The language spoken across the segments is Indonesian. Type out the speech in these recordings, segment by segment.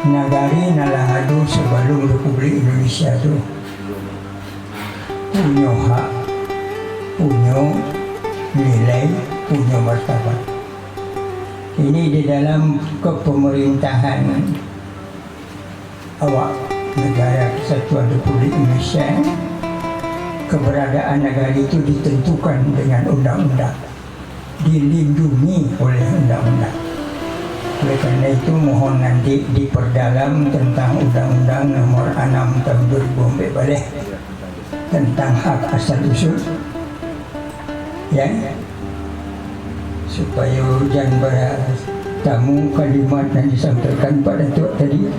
Nagari nalahadu sebelum Republik Indonesia itu punya hak, punya nilai, punya martabat. Ini di dalam kepemerintahan awak negara Kesatuan Republik Indonesia, keberadaan negara itu ditentukan dengan undang-undang, dilindungi oleh undang-undang. Oleh karena itu mohon nanti diperdalam tentang Undang-Undang Nomor 6 Tahun 2014 tentang hak asal usul, ya, supaya jangan bertamu kalimat yang disampaikan Pak Datuk tadi.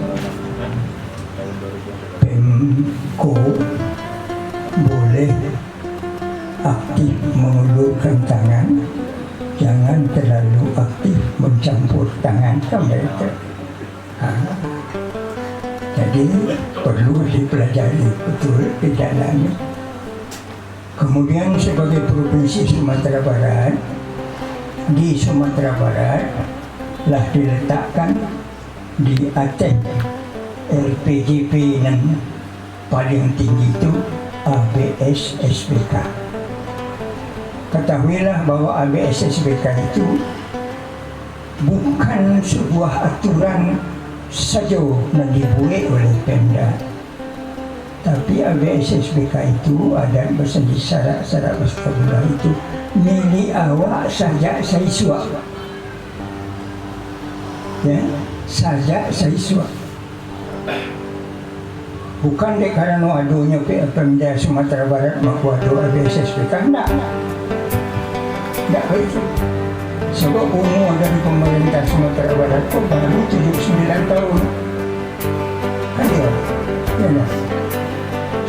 Pemko boleh aktif mengulurkan tangan, jangan terlalu aktif mencampur tangan sampai itu. Jadi perlu dipelajari betul di dalamnya. Kemudian sebagai provinsi Sumatera Barat, di Sumatera Barat lah diletakkan di Aceh LPJP yang paling tinggi itu ABS SPK. Ketahuilah bahwa ABS SPK itu bukan sebuah aturan saja yang dibuat oleh Pemda, tapi ABS SPK itu ada bersendiri syarat-syarat berformular itu milik awak saja siswa, ya, saja siswa. Bukan dek karena adunya Pemda Sumatera Barat maku adu ABS SPK, enggak begitu. Sebab umur dari pemerintah Sumatera Barat itu baru 79 tahun. Kan ya? Ya,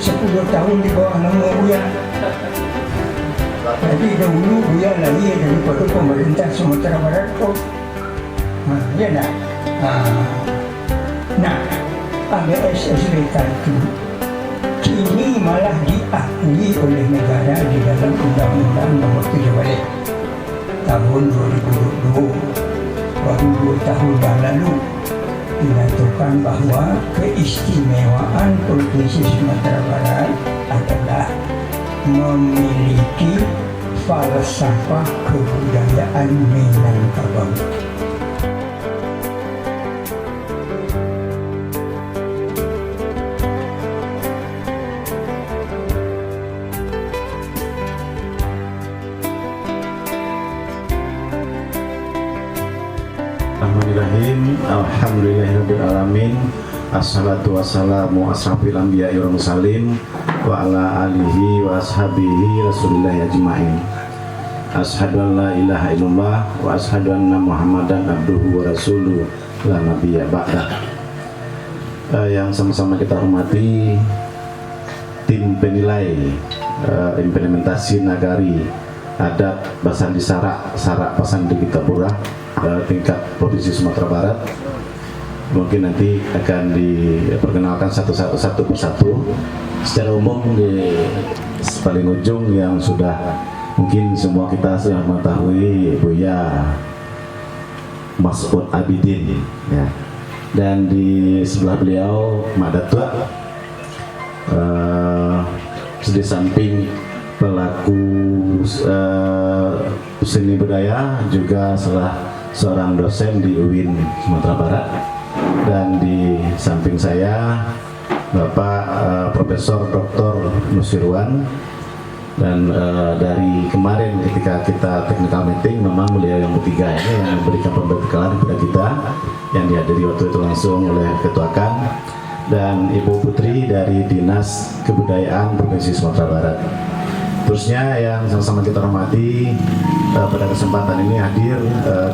10 tahun di bawah nama Buya. Jadi dahulu Buya lahir daripada pemerintah Sumatera Barat kok. Ya tak? Nah, ABS SPK itu kini malah diakui oleh negara di dalam Undang-Undang Nomor 17 tahun 2022, baru 2 tahun yang lalu dinyatakan bahwa keistimewaan Provinsi Sumatera Barat adalah memiliki falsafah kebudayaan Minangkabau. Alhamdulillahirrahmanirrahim. Assalatu wassalamu asrafil anbiya'i wal mursalin wa ala alihi wa ashabihi rasulillahi ajma'in. Ashhadu an la ilaha illallah wa ashhadu anna muhammadan abduhu wa rasuluh la nabiyya ba'dah. Yang sama-sama kita hormati tim penilai implementasi nagari adat Basandi Sarak Pasandi Kitabura tingkat Provinsi Sumatera Barat. Mungkin nanti akan diperkenalkan satu persatu. Secara umum di paling ujung yang sudah mungkin semua kita sudah mengetahui Buya Mas'ud Abidin, ya. Dan di sebelah beliau Mak Datuk, di samping pelaku seni budaya juga seorang dosen di UIN Sumatera Barat. Dan di samping saya Bapak Profesor Dr. Nusirwan. Dan dari kemarin ketika kita technical meeting, memang beliau yang bertiga ini yang memberikan pembekalan kepada kita, yang dihadiri waktu itu langsung oleh Ketua Kan dan Ibu Putri dari Dinas Kebudayaan Provinsi Sumatera Barat. Terusnya yang sama-sama kita hormati, pada kesempatan ini hadir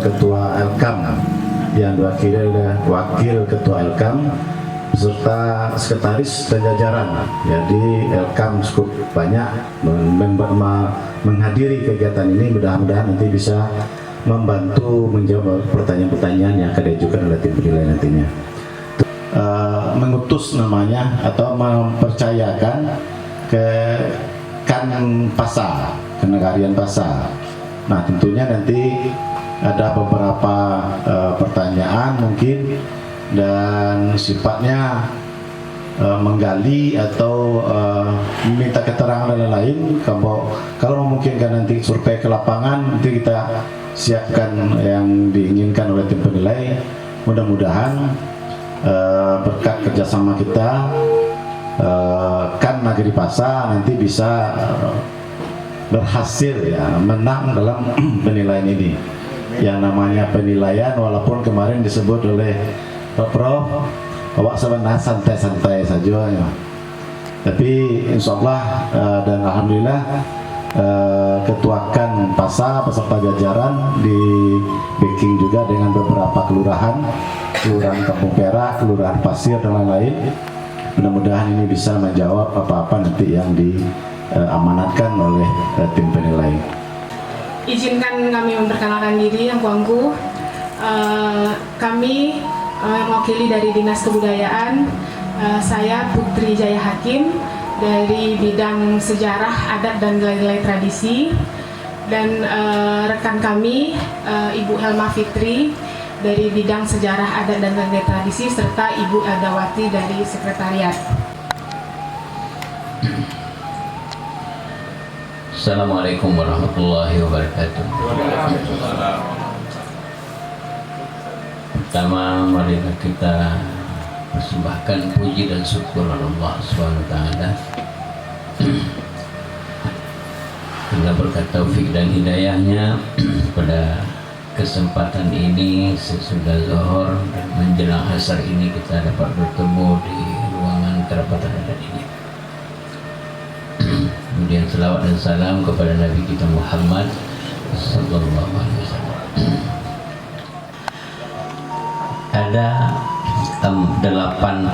Ketua Elkam yang diwakili oleh Wakil Ketua Elkam beserta sekretaris dan jajaran. Jadi Elkam cukup banyak menghadiri kegiatan ini. Mudah-mudahan nanti bisa membantu menjawab pertanyaan-pertanyaan yang akan diajukan oleh tim penilai nantinya. Mengutus namanya atau mempercayakan ke Kan Pasar, ke Negarian Pasar. Nah, tentunya nanti ada beberapa pertanyaan mungkin dan sifatnya menggali atau meminta keterangan dan lain-lain. Kalau memungkinkan nanti survei ke lapangan, nanti kita siapkan yang diinginkan oleh tim penilai. Mudah-mudahan berkat kerjasama kita, kan Nagari Pasa nanti bisa berhasil ya menang dalam penilaian ini. Yang namanya penilaian, walaupun kemarin disebut oleh Pak Prof, awak sebenarnya santai-santai saja ya. Tapi insya Allah dan alhamdulillah ketuakan PASA beserta jajaran di backing juga dengan beberapa kelurahan Kampung Perak, kelurahan Pasir dan lain-lain. Mudah-mudahan ini bisa menjawab apa-apa nanti yang diamanatkan oleh tim penilai. Izinkan kami memperkenalkan diri, yang kuangku. Kami mewakili dari Dinas Kebudayaan. Saya Putri Jaya Hakim dari bidang sejarah, adat dan nilai-nilai tradisi, dan rekan kami Ibu Helma Fitri dari bidang sejarah, adat dan nilai tradisi, serta Ibu Eldawati dari sekretariat. Assalamualaikum warahmatullahi wabarakatuh. Pertama, mari kita persembahkan puji dan syukur Allah SWT karena berkat taufik dan hidayahnya pada kesempatan ini sesudah zuhur dan menjelang asar ini kita dapat bertemu di ruangan kerapatan adat ini. Kemudian selawat dan salam kepada Nabi kita Muhammad sallallahu alaihi wasallam. Ada 8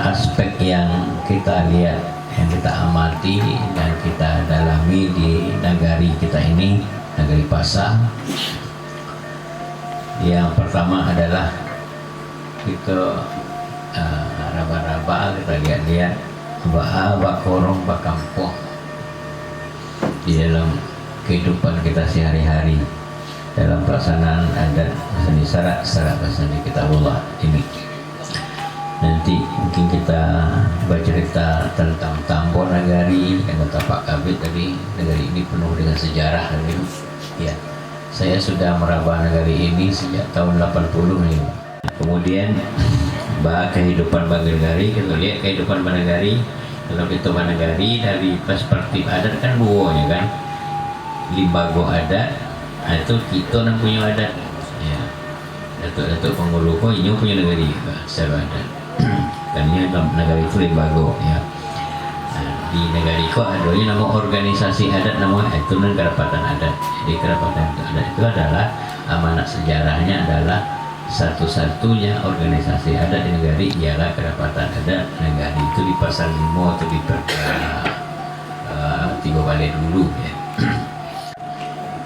aspek yang kita lihat, yang kita amati dan kita dalami di nagari kita ini, Nagari Pasa. Yang pertama adalah kita raba-raba, kita lihat-lihat bakorong bakampung di dalam kehidupan kita sehari-hari dalam pelaksanaan adat seni sarak seni kitabullah ini. Nanti mungkin kita bercerita tentang Tambor Nagari, yang kata Pak Kabit tadi, nagari ini penuh dengan sejarah. Ya, saya sudah meraba nagari ini sejak tahun 80 nih. Kemudian kehidupan Banagari, kita lihat kehidupan Banagari. Kalau kita Banagari dari perspektif adat kan dua ya kan, limbago adat, itu kita yang punya adat ya, datuk-datuk penguluh ini punya nagari secara adat kan ini nagari itu limbago ya. Di nagari ko adanya nama organisasi adat, nama itu kerapatan adat. Jadi kerapatan adat itu adalah amanat sejarahnya adalah satu-satunya organisasi adat di negari ialah kerapatan adat negari. Itu di pasal 5 atau di perkara 3 balik dulu ya.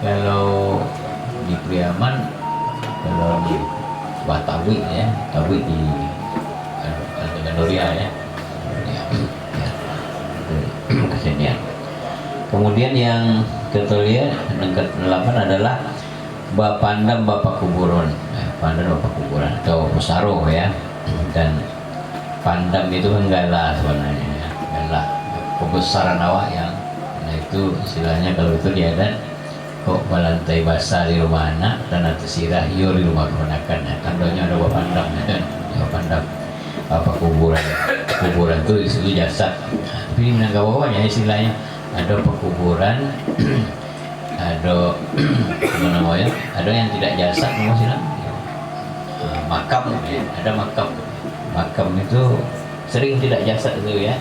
Kalau di Priaman, kalau di Batawi ya, Tawi di Gandoria ya, kesenian. Kemudian yang kita lihat yang ke-8 adalah Bapandam Bapak Kuburan. Pandam Bapak Kuburan atau Pusaro ya. Dan pandam itu kan galah sebenarnya ya. Galah kebesaran awak yang, nah itu istilahnya kalau itu di adat kok balantai basah di rumah anak dan nanti sirah iyo di rumah keponakan. Nah, tandanya ada Bapandam ya. Bapandam Bapak Kuburan. Kuburan itu disitu jasad. Nah, tapi di Minangkabawanya istilahnya ada pekuburan ada apa namanya, ada yang tidak jasad namanya makam ya. Ada makam itu sering tidak jasad itu ya.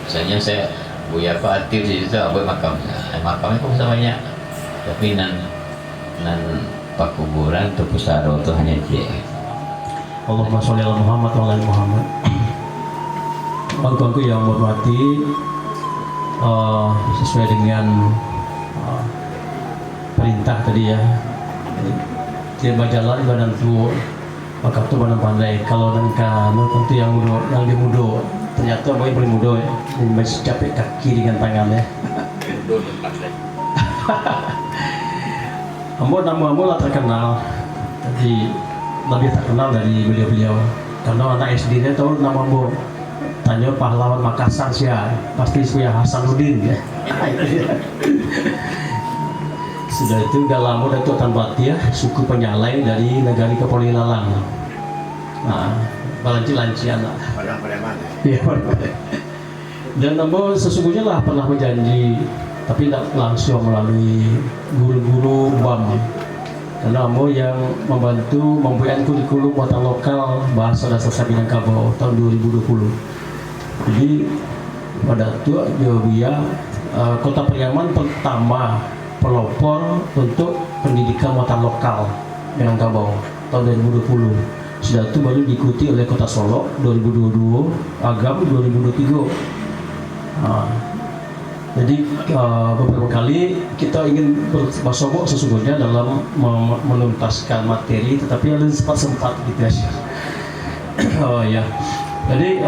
Misalnya saya Buya Pak aktif di situ buat makam, makamnya kok bisa banyak, tapi nan pak kuburan atau pusaro itu hanya dia. Allahumma sholli ala Muhammad wa ala ali Muhammad. Bangku yang hormati, sesuai dengan perintah tadi ya, tiba jalan badan tu maka tu badan pandai. Kalau nangka tentu yang lebih muda, ternyata bayi paling muda ya, masih capek kaki dengan tangan ya. Ambo nama lah terkenal, jadi lebih terkenal dari beliau-beliau. Karena anak SD-nya tahu nama Bo. Tanya pahlawan Makassar siapa? Pasti Suya Hasanuddin ya. Sudah itu udah lama Datuk Tan Batiah, suku penyalai dari negari Kepolilalang. Nah, balanci-lancian lah. Iya, dan Ambo sesungguhnya lah pernah berjanji, tapi tidak langsung melalui guru-guru BAM. Karena Ambo yang membantu membuat kurikulum muatan lokal bahasa dasar Minangkabau tahun 2020. Jadi pada itu dia Kota Pariaman pertama pelopor untuk pendidikan muatan lokal Minangkabau tahun 2020. Sudah itu baru diikuti oleh Kota Solo 2022, Agam 2023. Jadi beberapa kali kita ingin bersobok sesungguhnya dalam menuntaskan materi, tetapi ada sempat gitu ya. Oh ya. Jadi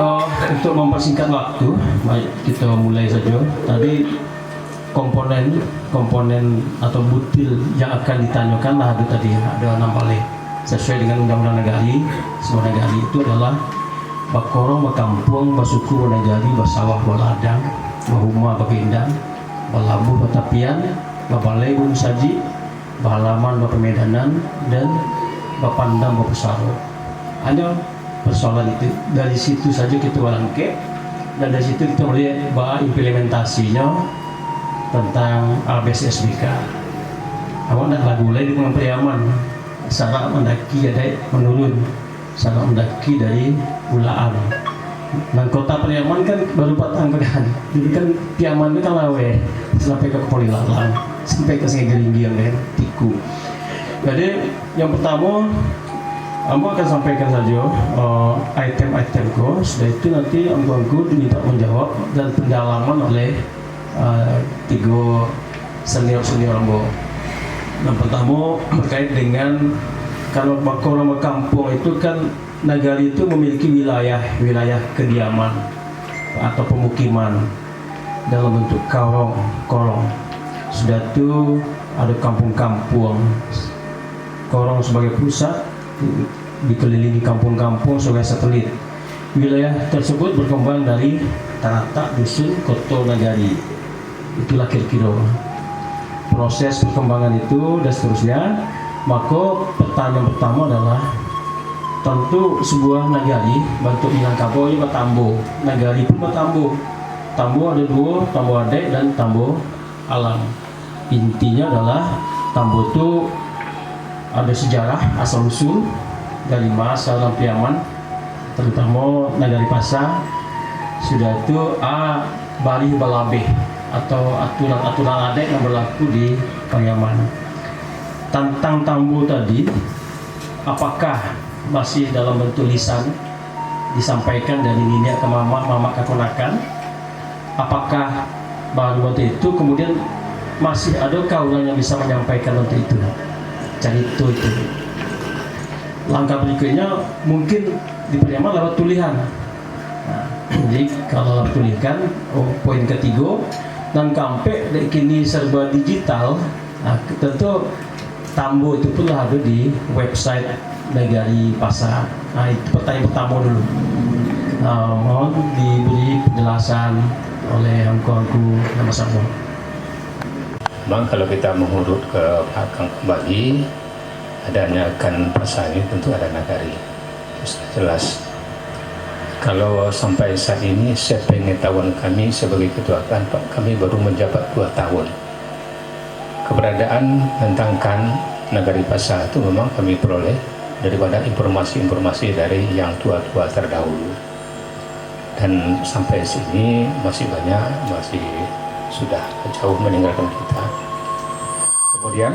untuk mempersingkat waktu, baik kita mulai saja. Tadi komponen atau butil yang akan ditanyakan lah ada tadi ada 6 balai sesuai dengan undang-undang negari. Semua negari itu adalah Bakorong, Bakampung, Basuku, Banajari, Basawah, Baladang, Bahuma, Babindang, Balabu, Batapian, Babalai, Gunung Saji, Bahalaman, Bapemedanan, dan Bapandang, Bapesaro. Ada persoalan itu. Dari situ saja kita walangke, dan dari situ kita melihat bahwa implementasinya tentang ABCSBK. Awak nak lagu lain di Gunung Pariaman, syarat mendaki ada menurun, syarat mendaki dari Ulaan. Dan Kota Pariaman kan baru 4 tahun kemudian, jadi kan Piaman itu kan lawe sampai ke Kepolilalang, sampai ke Sungai Geringgiang dan Tiku. Jadi yang pertama, Ambo akan sampaikan saja item-itemku. Setelah itu nanti Ambo diminta menjawab dan pendalaman oleh 3 senior Ambo. Yang pertama terkait dengan kalau Bakorong Kampung itu kan negara itu memiliki wilayah kediaman atau pemukiman dalam bentuk korong. Sudah itu ada kampung-kampung. Korong sebagai pusat, dikelilingi kampung-kampung sebagai satelit. Wilayah tersebut berkembang dari Taratak, Dusun, Koto, Nagari. Itulah kira-kira proses perkembangan itu dan seterusnya. Maka pertanyaan pertama adalah tentu sebuah nagari bentuk Minangkabau ini bertambo, nagari pun bertambo. Tambo ada 2, tambo adek dan tambo alam. Intinya adalah tambo itu ada sejarah asal usul dari masa Lampiaman, terutama nagari Pasar. Sudah itu Bari Balabeh atau aturan-aturan adat yang berlaku di Pariaman. Tentang tambo tadi, apakah masih dalam bentuk lisan disampaikan dari nenek ke mama ke ponakan? Apakah baru waktu itu kemudian masih ada orang yang bisa menyampaikan untuk itu? Cerita itu. Langkah berikutnya mungkin di Pariaman lewat tulisan. Nah, jadi kalau lewat tulisan, poin ketiga, dan sampai kini serba digital. Nah, tentu tambo itu pun ada di website Nagari Pasar. Nah, itu pertanyaan pertama dulu. Mohon diberi penjelasan oleh angku-angku nama Sabon. Memang kalau kita mengurut ke belakang kembali, adanya kan pasar ini tentu ada nagari. Jelas. Kalau sampai saat ini sepengetahuan kami sebagai ketua kan, kami baru menjabat 2 tahun. Keberadaan tentang kan nagari pasar itu memang kami peroleh daripada informasi-informasi dari yang tua-tua terdahulu. Dan sampai sini masih banyak, masih sudah jauh meninggalkan kita. Kemudian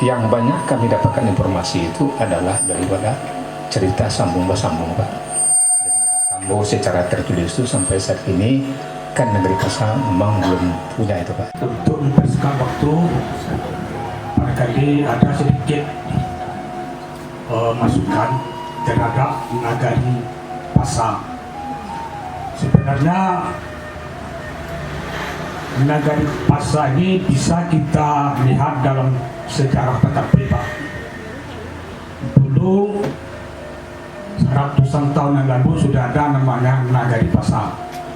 yang banyak kami dapatkan informasi itu adalah daripada cerita sambung-sambung, Pak. Jadi yang tambo secara tertulis itu sampai saat ini kan negeri Pasar memang belum punya itu, Pak. Untuk mempersingkat waktu, barangkali ada sedikit masukan terhadap nagari Pasar. Sebenarnya nagari Pasar ini bisa kita lihat dalam sejarah PKP, Pak. Dulu ratusan tahun yang lalu sudah ada namanya Nagari Pasar,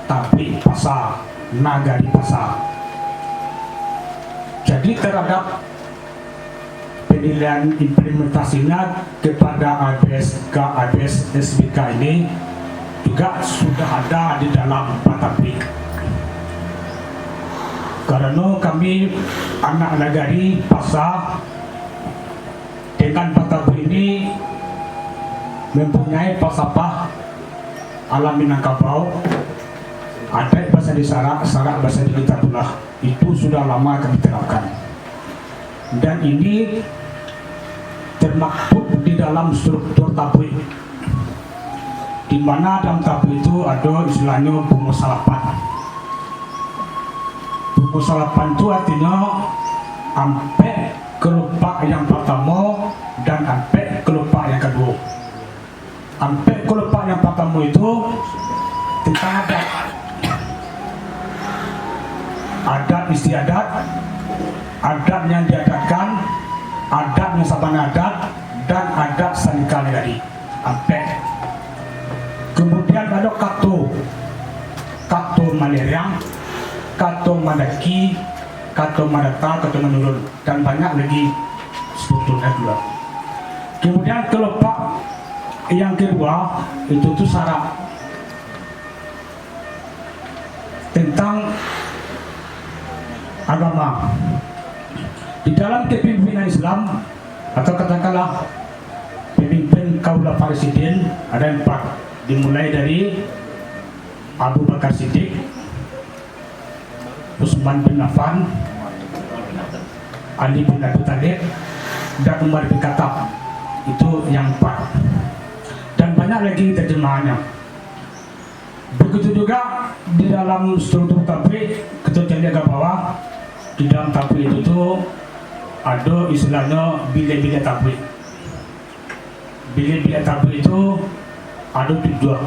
Tablik Pasar, Nagari Pasar. Jadi terhadap penilaian implementasinya kepada ABSK, ABS SBK ini juga sudah ada di dalam Tablik. Karena kami anak Nagari Pasar dengan Tablik ini mempunyai falsafah alam Minangkabau, ada bahasa di Sarak, Sarak bahasa di Kitabullah. Itu sudah lama kami terapkan, dan ini termaktub di dalam struktur Tablik, di mana dalam Tablik itu ada istilahnya pemusalapan. Pemusalapan itu artinya ampe kelopak yang pertama dan ampe kelopak yang kedua. Ampe kelopak yang pertama itu tentang adat istiadat, adat yang diadakan, adat yang sabana adat, dan adat sanikal dari ampe. Kemudian ada kato maleriang, kato madaki, kato madata, kato menurun, dan banyak lagi sebetulnya juga. Kemudian kelopak yang kedua itu tuh syarat tentang agama. Di dalam kepemimpinan Islam, atau katakanlah pemimpin Kaula Presiden, ada 4, dimulai dari Abu Bakar Siddiq, Utsman bin Affan, Ali bin Abi Thalib, dan Umar bin Khattab. Itu yang 4, dan banyak lagi terjemahannya. Begitu juga di dalam struktur Tablik, kita jaga bawah. Di dalam Tablik itu tuh ada istilahnya bilik-bilik Tablik. Bilik-bilik Tablik itu ada 7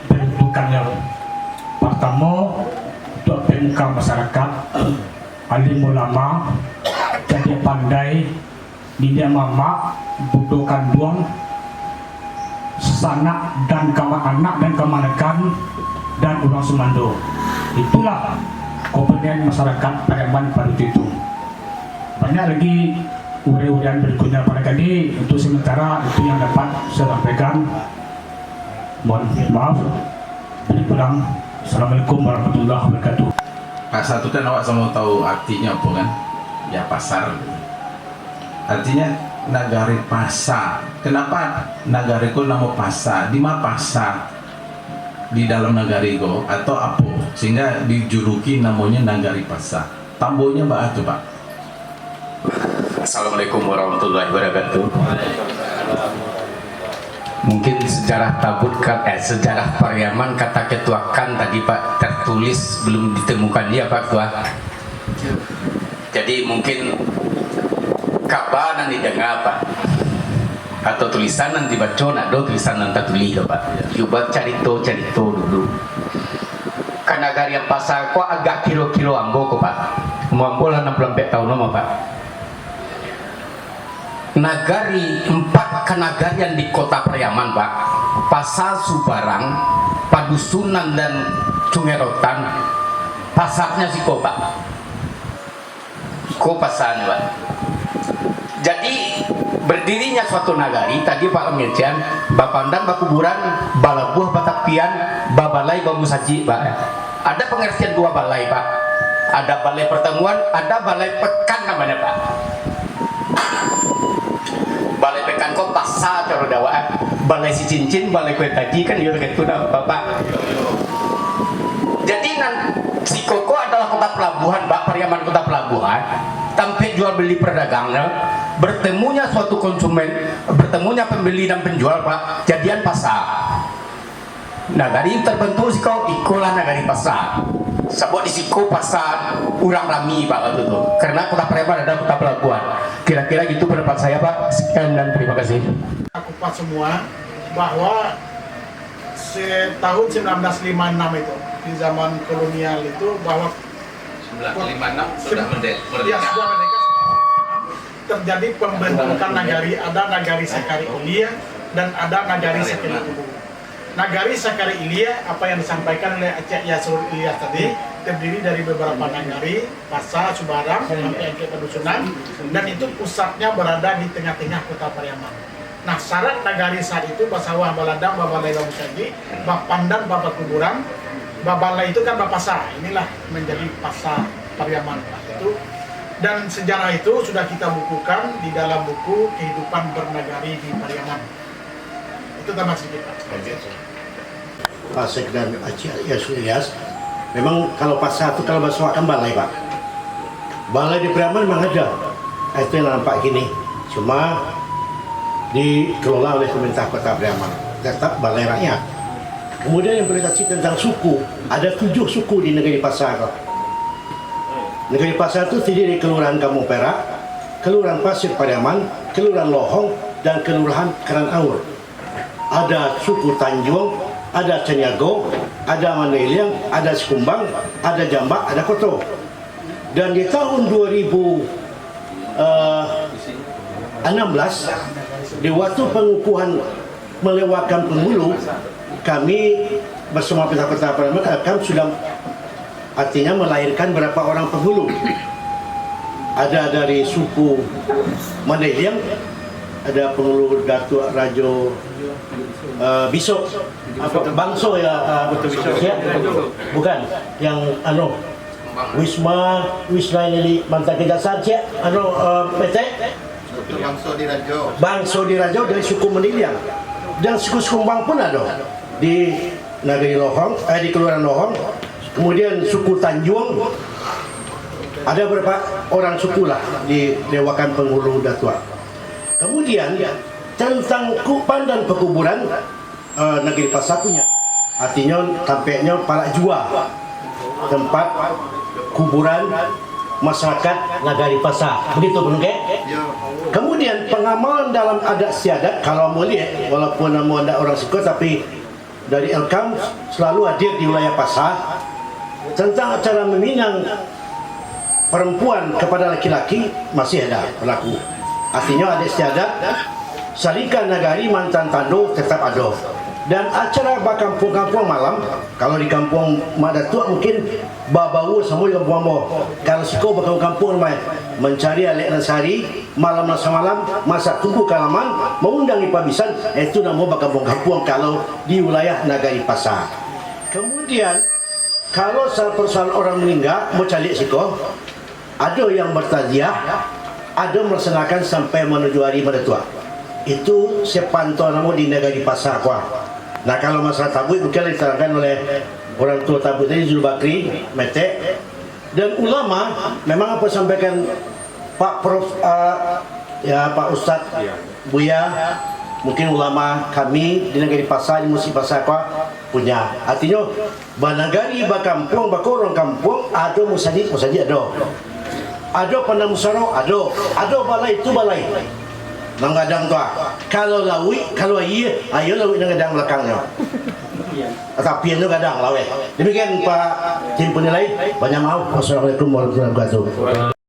bentukannya. Pertama, untuk pemuka masyarakat, alim ulama, jadi pandai, didik mama, budo kanduang, sanak dan anak dan kemanakan, dan orang Sumando. Itulah komponen masyarakat Pariaman pada itu. Banyak lagi ure-urean berikutnya pada kali. Untuk sementara itu yang dapat saya sampaikan. Mohon maaf. Beri kurang. Assalamualaikum warahmatullahi wabarakatuh. Pasar itu kan awak sama tahu artinya apa kan? Ya pasar. Artinya Nagari Pasar. Kenapa Nagari ko nama pasar? Di mana pasar? Di dalam Nagari ko atau apa? Sehingga dijuluki namanya Nagari Pasar. Tambonya apa tuh Pak? Assalamualaikum warahmatullahi wabarakatuh. Mungkin sejarah sejarah Pariaman kata Ketua Kan tadi Pak tertulis belum ditemukan dia Pak Ketua. Jadi mungkin kabar nanti dengar Pak, atau tulisan nanti baca, ada tulisan nanti tulis Pak. Coba carito dulu. Karena Nagari yang pasar kok agak kilo ambo kok Pak. Ambo lah 64 tahun lama Pak. Nagari 4 kenagarian di kota Pariaman Pak. Pasar Subarang, Padusunan dan Sungai Rotan. Pasarnya sih kok Pak. Kok pasarnya Pak. Jadi berdirinya suatu nagari tadi Pak Mengertian, Bapandang, Bakuburan, Balabuh, Batapian, Babalai, Bambu Saji Pak. Ada pengertian 2 balai Pak. Ada balai pertemuan, ada balai pekan namanya Pak. Balai pekan kok pasar cara dawaan, balai si cincin, balai kue tadi kan yuk gitu nah Bapak. Jadi si Koko adalah kota pelabuhan Pak, Pariaman kota pelabuhan. Sampai jual beli perdagangnya, bertemunya suatu konsumen, bertemunya pembeli dan penjual Pak, jadian pasar. Nagari terbentuk siko ikolah Nagari Pasar. Sebab di siko pasar urang rami Pak waktu itu. Karena kota Pariaman ada kota pelabuhan. Kira-kira gitu pendapat saya Pak. Sekian dan terima kasih. Akupat semua bahwa tahun 1956 itu di zaman kolonial itu bahwa 1956 sudah merdeka. Ya, sudah merdeka. Terjadi pembentukan nagari, ada Nagari Sekari Ulia, dan ada Nagari Sakari Kubu. Nagari Sakari Ilia, apa yang disampaikan oleh Aceh Yasrul Ilyas tadi, terdiri dari beberapa nagari, Pasa, Subarang, sampai ke Pedusunan, dan itu pusatnya berada di tengah-tengah kota Pariaman. Nah, syarat nagari saat itu Basawah Baladang, Babalai Bamusagi, Bapandan, Bapak Kuburan, Babalai itu kan Bapasa, inilah menjadi Pasa Pariaman. Itu. Dan sejarah itu sudah kita bukukan di dalam buku Kehidupan Bernagari di Pariaman. Itu tambah sedikit, Pak. Pak Sekdan Aceh Yasrul Ilyas, memang kalau Pasa itu kalau Basawah kan balai, Pak. Balai di Pariaman memang ada. Itu yang nampak gini. Cuma dikelola oleh pemerintah Kota Pariaman. Tetap balai rakyat. Kemudian yang boleh cerita tentang suku, ada 7 suku di negeri Pasa. Negeri Pasa itu terdiri dari Kelurahan Kampung Perak, Kelurahan Pasir Pariaman, Kelurahan Lohong, dan Kelurahan Karanaur. Ada suku Tanjung, ada Caniago, ada Mandailing, ada Sekumbang, ada Jambak, ada Koto. Dan di tahun 2016, di waktu pengukuhan melewatkan penghulu, kami bersama pihak Kota Pariaman kami sudah artinya melahirkan berapa orang penghulu. Ada dari suku Mandailing, ada penghulu Datuk Rajo Bisok, Bangso ya, bukan yang Wisma ini mantan kejaksaan PT Bangso di Rajo dari suku Mandailing, dan suku Sekumbang pun ada di Negeri Lohong, di Kelurahan Lohong. Kemudian suku Tanjung, ada beberapa orang suku lah di Dewakan Penghulu Datua. Kemudian tentang kupan dan pekuburan, negeri Pasa punya, artinya tampaknya Palak Jua, tempat kuburan masyarakat Nagari Pasa, begitu Bung Ke? Kemudian pengamalan dalam adat istiadat, kalau mau lihat, walaupun nama ada orang suku, tapi dari Elkam selalu hadir di wilayah Pasa tentang acara meminang perempuan kepada laki-laki masih ada berlaku. Artinya adat istiadat, Sarikan Nagari Mantan Tando tetap ada. Dan acara kampung-kampung malam, kalau di kampung Madatua mungkin babawu semua di kampung Ambo. Kalau siko kampung mencari Alek Nasari, malam masa malam, masak tunggu kalaman, mengundang ipabisan, itu nama kampung-kampung kalau di wilayah Nagari Pasa. Kemudian, kalau salah orang meninggal, mau cari siko, ada yang bertaziah, ada melaksanakan sampai menuju hari Madatua. Itu sepantau nama di Nagari Pasa kuah. Nah, kalau masalah tabut mungkin diterangkan oleh orang tua tabut tadi Zul Bakri, Mete, dan ulama. Memang apa sampaikan Pak Prof, ya Pak Ustadz Buya, mungkin ulama kami di Negeri Pasa, di Musi Pasa punya. Artinya banagari bakampung, bakorong kampung, ada musajid ada. Ada pendamusaro, ada balai itu balai. Nanggadang tua. Kalau lawi, kalau iya, ayo lawi nanggadang belakangnya. Tapi yang nanggadang lawe. Demikian Pak Tim Penilai. Banyak maaf. Wassalamualaikum warahmatullahi wabarakatuh.